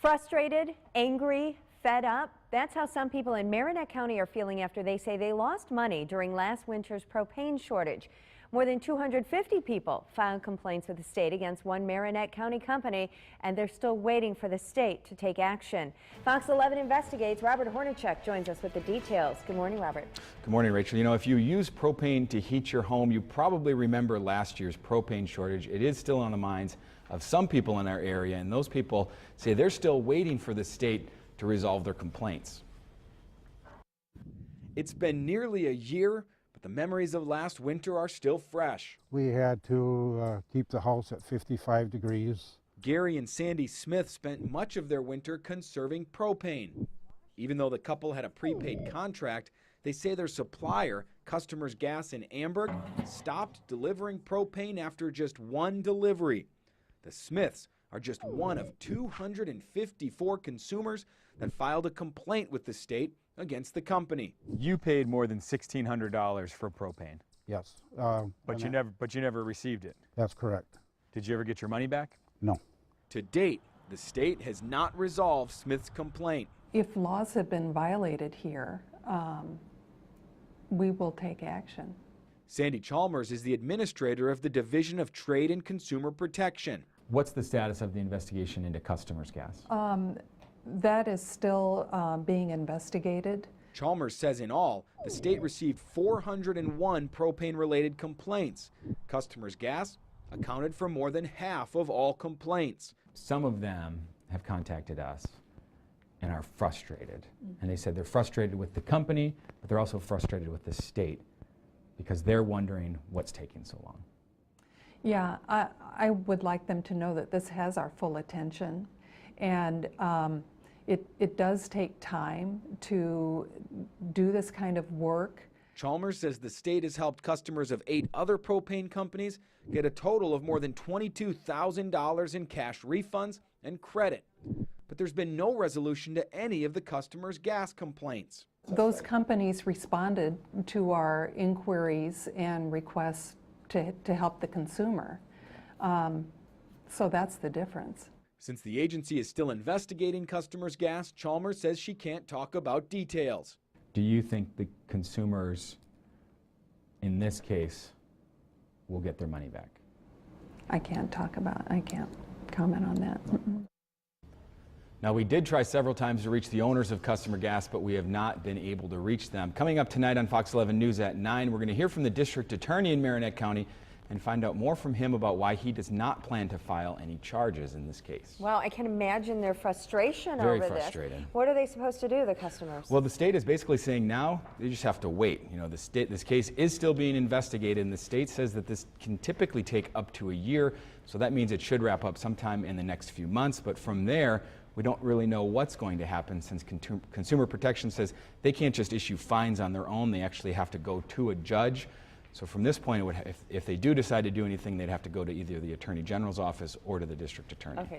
Frustrated, angry, fed up. That's how some people in Marinette County are feeling after they say they lost money during last winter's propane shortage. More than 250 people filed complaints with the state against one Marinette County company, and they're still waiting for the state to take action. Fox 11 investigates. Robert Hornacek joins us with the details. Good morning, Robert. Good morning, Rachel. You know, if you use propane to heat your home, you probably remember last year's propane shortage. It is still on the minds of some people in our area, and those people say they're still waiting for the state to resolve their complaints. It's been nearly a year, but the memories of last winter are still fresh. We had to keep the house at 55 degrees. Gary and Sandy Smith spent much of their winter conserving propane. Even though the couple had a prepaid contract, they say their supplier, Customers Gas in Amberg, stopped delivering propane after just one delivery. The Smiths are just one of 254 consumers that filed a complaint with the state against the company. You paid more than $1,600 for propane. Yes. But you never received it. That's correct. Did you ever get your money back? No. To date, the state has not resolved Smith's complaint. If laws have been violated here, we will take action. Sandy Chalmers is the administrator of the Division of Trade and Consumer Protection. What's the status of the investigation into Customers Gas? That is still being investigated. Chalmers says in all, the state received 401 propane-related complaints. Customers Gas accounted for more than half of all complaints. Some of them have contacted us and are frustrated. And they said they're frustrated with the company, but they're also frustrated with the state because they're wondering what's taking so long. Yeah, I would like them to know that this has our full attention, and it does take time to do this kind of work. Chalmers says the state has helped customers of 8 other propane companies get a total of more than $22,000 in cash refunds and credit. But there's been no resolution to any of the customers' gas complaints. Those companies responded to our inquiries and requests to help the consumer. So that's the difference. Since the agency is still investigating Customers Gas, Chalmers says she can't talk about details. Do you think the consumers in this case will get their money back? I can't comment on that. Now, we did try several times to reach the owners of Customer Gas, but we have not been able to reach them. Coming up tonight on Fox 11 News at 9, we're going to hear from the district attorney in Marinette County and find out more from him about why he does not plan to file any charges in this case. Well, I can imagine their frustration Very over frustrated. this. What are they supposed to do, the customers? Well, the state is basically saying now they just have to wait. You know, this case is still being investigated, and the state says that this can typically take up to a year, so that means it should wrap up sometime in the next few months. But from there, we don't really know what's going to happen, since Consumer Protection says they can't just issue fines on their own. They actually have to go to a judge. So from this point, if they do decide to do anything, they'd have to go to either the Attorney General's office or to the district attorney. Okay.